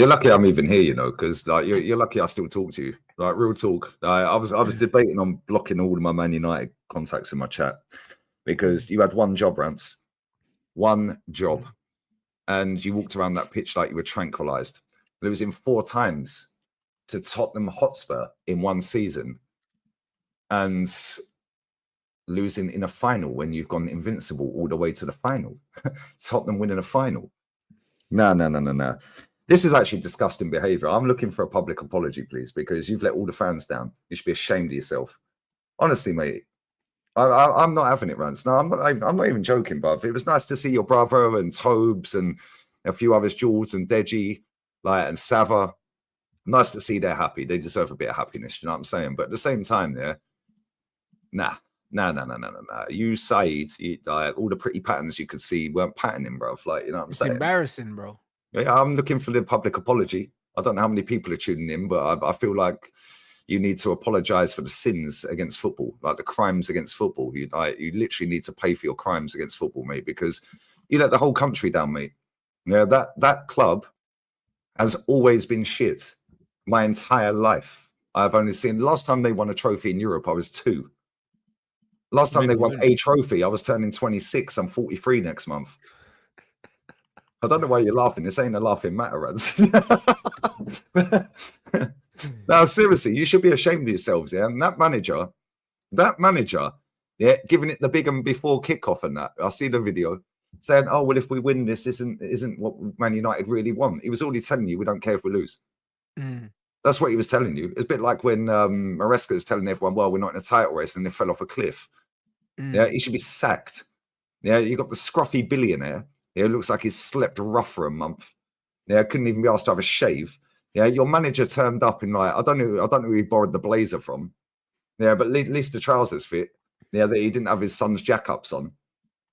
You're lucky I'm even here, you know, because like you're lucky I still talk to you. Like real talk. I was debating on blocking all of my Man United contacts in my chat because you had one job, Rants. One job. And you walked around that pitch like you were tranquilized. Losing 4 times to Tottenham Hotspur in one season. And losing in a final when you've gone invincible all the way to the final. Tottenham winning a final. No. This is actually disgusting behaviour. I'm looking for a public apology, please, because you've let all the fans down. You should be ashamed of yourself. Honestly, mate, I'm not having it, Rants. No, I'm not even joking, bruv. It was nice to see your brother and Tobes and a few others, Jules and Deji, and Sava. Nice to see they're happy. They deserve a bit of happiness, you know what I'm saying? But at the same time, nah. You, Saeed, all the pretty patterns you could see weren't patterning, bruv. You know what I'm saying? It's embarrassing, bro. Yeah, I'm looking for the public apology. I don't know how many people are tuning in, but I feel like you need to apologize for the sins against football, like the crimes against football. You literally need to pay for your crimes against football, mate, because you let the whole country down, mate. Yeah, that club has always been shit my entire life. I've only seen the last time they won a trophy in Europe, I was 2. Last time they won a trophy, I was turning 26. I'm 43 next month. I don't know why you're laughing. This ain't a laughing matter, Rants. Now, seriously, you should be ashamed of yourselves, yeah? And that manager, yeah, giving it the big and before kickoff and that. I see the video saying, oh, well, if we win this, isn't what Man United really want. He was already telling you we don't care if we lose. That's what he was telling you. It's a bit like when Maresca is telling everyone, well, we're not in a title race, and they fell off a cliff. Yeah, he should be sacked. Yeah, you got the scruffy billionaire. Yeah, it looks like he's slept rough for a month. Yeah, couldn't even be asked to have a shave. Yeah, your manager turned up in I don't know who he borrowed the blazer from. Yeah, but at least the trousers fit. Yeah, that he didn't have his son's jack-ups on.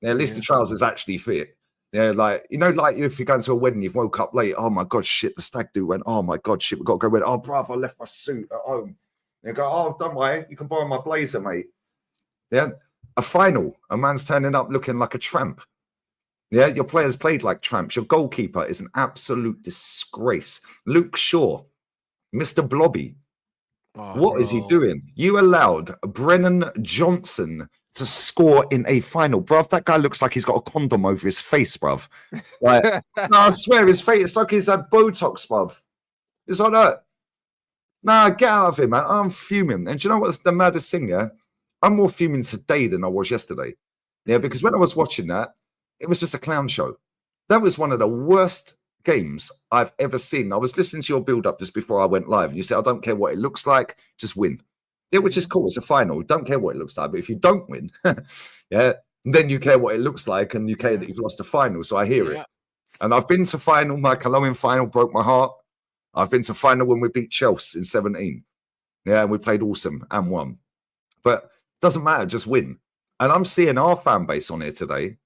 Yeah, at least the trousers actually fit. Yeah, if you're going to a wedding, you've woke up late. Oh my God, shit, the stag do went. Oh my God, shit, we've got to go. Oh, bruv, I left my suit at home. You go, oh, don't worry, you can borrow my blazer, mate. Yeah, a final. A man's turning up looking like a tramp. Yeah, your players played like tramps. Your goalkeeper is an absolute disgrace. Luke Shaw, Mr. Blobby. What is he doing? You allowed Brennan Johnson to score in a final. Bruv, that guy looks like he's got a condom over his face, bruv. No, I swear, his face, it's like he's had Botox, bruv. It's like that. Nah, get out of here, man. I'm fuming. And do you know what's the maddest thing, yeah? I'm more fuming today than I was yesterday. Yeah, because when I was watching that, it was just a clown show. That was one of the worst games I've ever seen. I was listening to your build-up just before I went live, and you said, I don't care what it looks like, just win. Yeah, which is cool. It's a final. Don't care what it looks like. But if you don't win, yeah, then you care what it looks like, and you care that you've lost a final. So I hear it. And I've been to final. My Cologne final broke my heart. I've been to final when we beat Chelsea in 17. Yeah, and we played awesome and won. But it doesn't matter. Just win. And I'm seeing our fan base on here today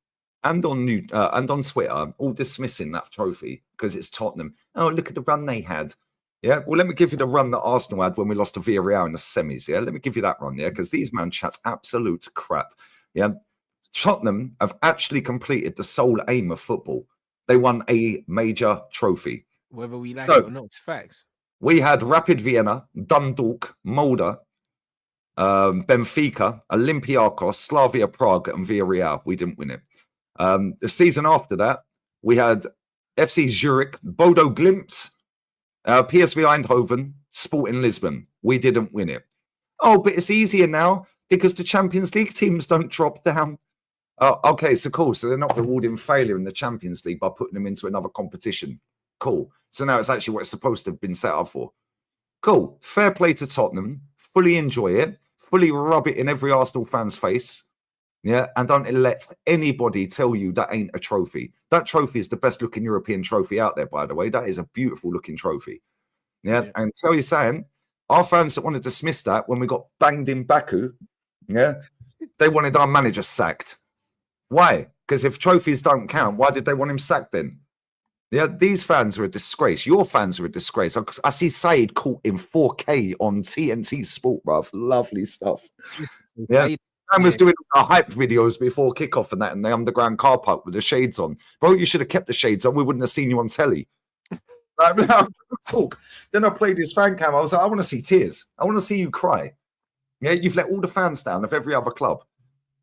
and on Twitter all dismissing that trophy because it's Tottenham. Oh, look at the run they had. Yeah, well, let me give you the run that Arsenal had when we lost to Villarreal in the semis. Yeah, let me give you that run. Yeah, because these man chats absolute crap. Yeah, Tottenham have actually completed the sole aim of football. They won a major trophy. Whether we like it or not, it's facts. We had Rapid Vienna, Dundalk, Molde, Benfica, Olympiacos, Slavia Prague, and Villarreal. We didn't win it. The season after that, we had FC Zurich, Bodo Glimt, PSV Eindhoven, Sporting Lisbon. We didn't win it. Oh, but it's easier now because the Champions League teams don't drop down. Okay, so cool. So they're not rewarding failure in the Champions League by putting them into another competition. Cool. So now it's actually what it's supposed to have been set up for. Cool. Fair play to Tottenham. Fully enjoy it. Fully rub it in every Arsenal fan's face. Yeah, and don't let anybody tell you that ain't a trophy. That trophy is the best looking European trophy out there, by the way. That is a beautiful looking trophy. Yeah, and tell you saying, our fans that want to dismiss that when we got banged in Baku, yeah, they wanted our manager sacked. Why? Because if trophies don't count, why did they want him sacked then? Yeah, these fans are a disgrace. Your fans are a disgrace. I see Saeed caught in 4K on TNT Sport, bruv. Lovely stuff. Yeah. Man was doing hype videos before kickoff and that in the underground car park with the shades on. Bro, you should have kept the shades on. We wouldn't have seen you on telly. Now, talk. Then I played his fan cam. I was like, I want to see tears. I want to see you cry. Yeah, you've let all the fans down of every other club.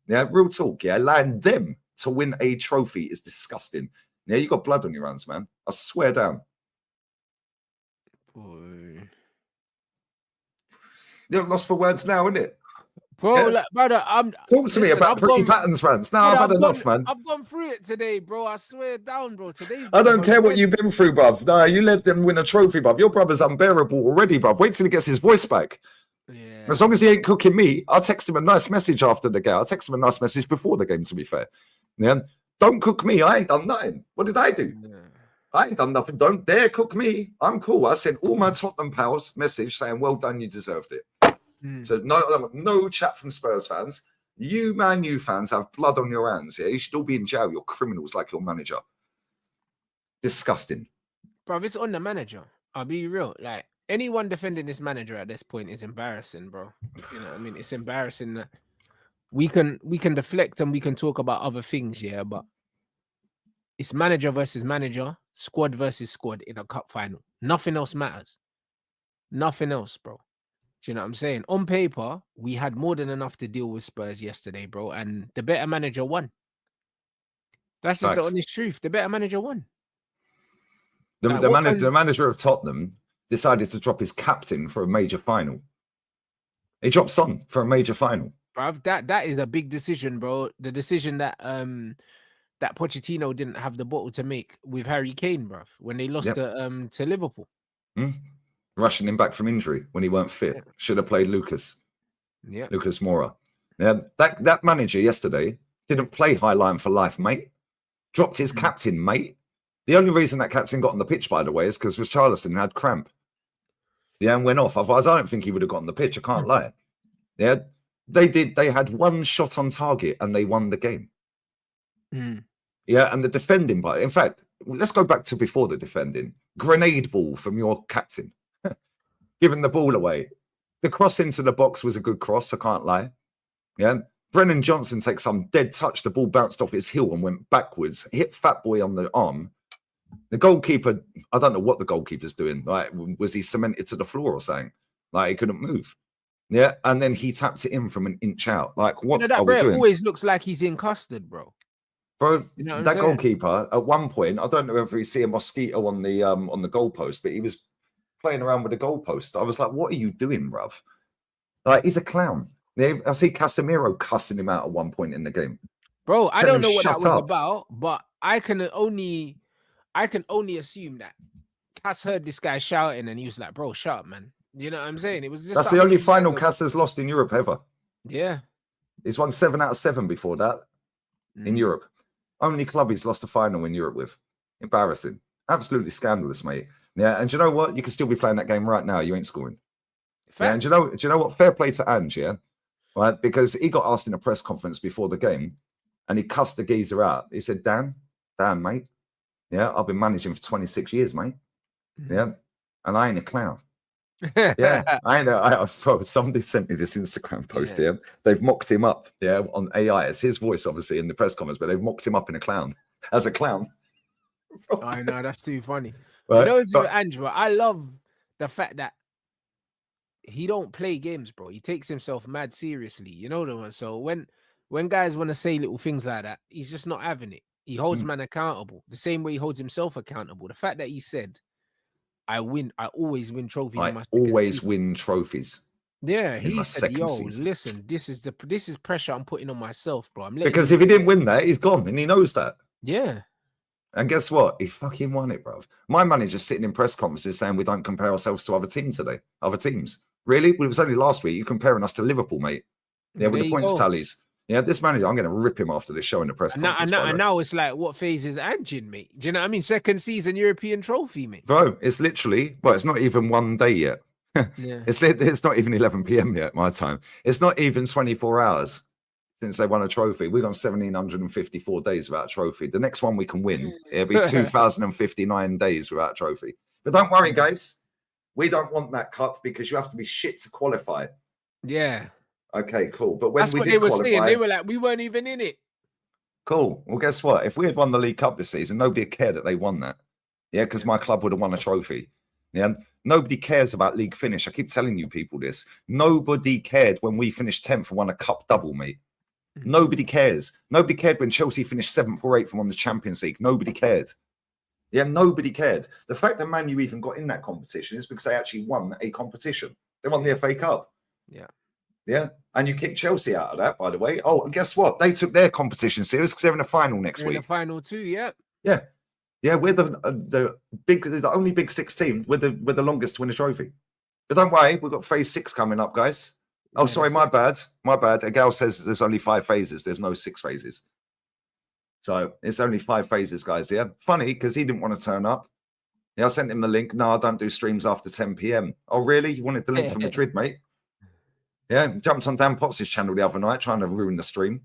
Yeah, real talk. Yeah, allowing them to win a trophy is disgusting. Yeah, you got blood on your hands, man. I swear down. Boy. You're lost for words now, isn't it? Bro, Yeah. like, brother, talk to me about Pretty Patterns, Rants. No, I've had enough, man. I've gone through it today, bro. I swear down, bro. I don't care what you've been through, bruv. No, you let them win a trophy, bruv. Your brother's unbearable already, bruv. Wait till he gets his voice back. Yeah. As long as he ain't cooking me, I'll text him a nice message after the game. I'll text him a nice message before the game, to be fair. Yeah. Don't cook me. I ain't done nothing. What did I do? Yeah. I ain't done nothing. Don't dare cook me. I'm cool. I sent all my Tottenham pals message saying, well done, you deserved it. So no chat from Spurs fans. You Man U fans have blood on your hands. Yeah, you should all be in jail. You're criminals like your manager. Disgusting. Bro, it's on the manager. I'll be real. Like anyone defending this manager at this point is embarrassing, bro. You know what I mean? It's embarrassing that we can deflect and we can talk about other things, yeah, but it's manager versus manager, squad versus squad in a cup final. Nothing else matters. Nothing else, bro. Do you know what I'm saying? On paper, we had more than enough to deal with Spurs yesterday, bro. And the better manager won. That's just the honest truth. The better manager won. The manager of Tottenham decided to drop his captain for a major final. He dropped Son for a major final. Bruv, that is a big decision, bro. The decision that that Pochettino didn't have the bottle to make with Harry Kane, bruv, when they lost to Liverpool. Rushing him back from injury when he weren't fit. Yeah. Should have played Lucas. Yeah. Lucas Moura. Yeah, that manager yesterday didn't play high line for life, mate. Dropped his captain, mate. The only reason that captain got on the pitch, by the way, is because Richarlison had cramp. Yeah, and went off. Otherwise, I don't think he would have got on the pitch. I can't lie. Yeah, they had one shot on target and they won the game. Yeah, and the defending, but in fact, let's go back to before the defending. Grenade ball from your captain. Giving the ball away. The cross into the box was a good cross, I can't lie. Yeah. Brennan Johnson takes some dead touch. The ball bounced off his heel and went backwards. Hit Fat Boy on the arm. The goalkeeper, I don't know what the goalkeeper's doing. Like, was he cemented to the floor or something? Like, he couldn't move. Yeah. And then he tapped it in from an inch out. Like, what are we doing? Always looks like he's in custard, bro. Bro, you know that goalkeeper, at one point, I don't know if you see a mosquito on the goalpost, but he was playing around with the goalpost. I was like, what are you doing, bruv? Like, he's a clown. I see Casemiro cussing him out at one point in the game. Bro, I don't know what that was about, but I can only assume that Cass heard this guy shouting and he was like, bro, shut up, man. You know what I'm saying? It was just that's the only final Cass has lost in Europe ever. Yeah. He's won 7 out of 7 before that in Europe. Only club he's lost a final in Europe with. Embarrassing. Absolutely scandalous, mate. Yeah, and do you know what? You can still be playing that game right now. You ain't scoring. Yeah, and do you know what? Fair play to Ange, yeah? Right? Because he got asked in a press conference before the game and he cussed the geezer out. He said, Dan, mate. Yeah, I've been managing for 26 years, mate. Yeah. And I ain't a clown. Yeah, I know. Somebody sent me this Instagram post here. They've mocked him up, on AI. It's his voice, obviously, in the press conference, but they've mocked him up in as a clown. I know, that's too funny. Right? You know, Andrew, I love the fact that he don't play games, bro. He takes himself mad seriously. You know the one. So when guys want to say little things like that, he's just not having it. He holds man accountable the same way he holds himself accountable. The fact that he said, I always win trophies. I always win trophies. Yeah, he said, yo, listen, this is pressure I'm putting on myself, bro. Because if he didn't win that, he's gone, and he knows that. Yeah. And guess what? He fucking won it, bro. My manager's sitting in press conferences saying we don't compare ourselves to other teams. Really? Well, it was only last week. You're comparing us to Liverpool, mate. Yeah, with the points tallies. Yeah, this manager, I'm going to rip him after this show in the press conference. And now it's like, what phase is Ange in, mate? Do you know what I mean? Second season European trophy, mate. Bro, it's literally, it's not even one day yet. Yeah. It's not even 11 p.m. yet, my time. It's not even 24 hours since they won a trophy. We've gone 1,754 days without a trophy. The next one we can win, it'll be 2,059 days without a trophy. But don't worry, guys. We don't want that cup because you have to be shit to qualify. Yeah. Okay, cool. But when that's we what did they were qualify, saying. They were like, we weren't even in it. Cool. Well, guess what? If we had won the League Cup this season, nobody would care that they won that. Yeah, because my club would have won a trophy. Yeah, nobody cares about league finish. I keep telling you people this. Nobody cared when we finished 10th and won a cup double, mate. Nobody cares. Nobody cared when Chelsea finished 7th or 8th and won the Champions League. Nobody cared. Yeah, nobody cared. The fact that Man U even got in that competition is because they actually won a competition. They won the FA Cup. Yeah. Yeah. And you kicked Chelsea out of that, by the way. Oh, and guess what? They took their competition serious because they're in the final next week. In the final too, yeah. Yeah. Yeah, we're the only Big Six team with the longest to win a trophy. But don't worry, we've got phase 6 coming up, guys. Oh, Yeah, sorry, my bad. My bad. A gal says there's only 5 phases. There's no 6 phases. So it's only 5 phases, guys. Yeah. Funny because he didn't want to turn up. Yeah, I sent him the link. No, I don't do streams after 10 p.m. Oh, really? You wanted the link from Madrid, mate? Yeah, jumped on Dan Potts' channel the other night trying to ruin the stream.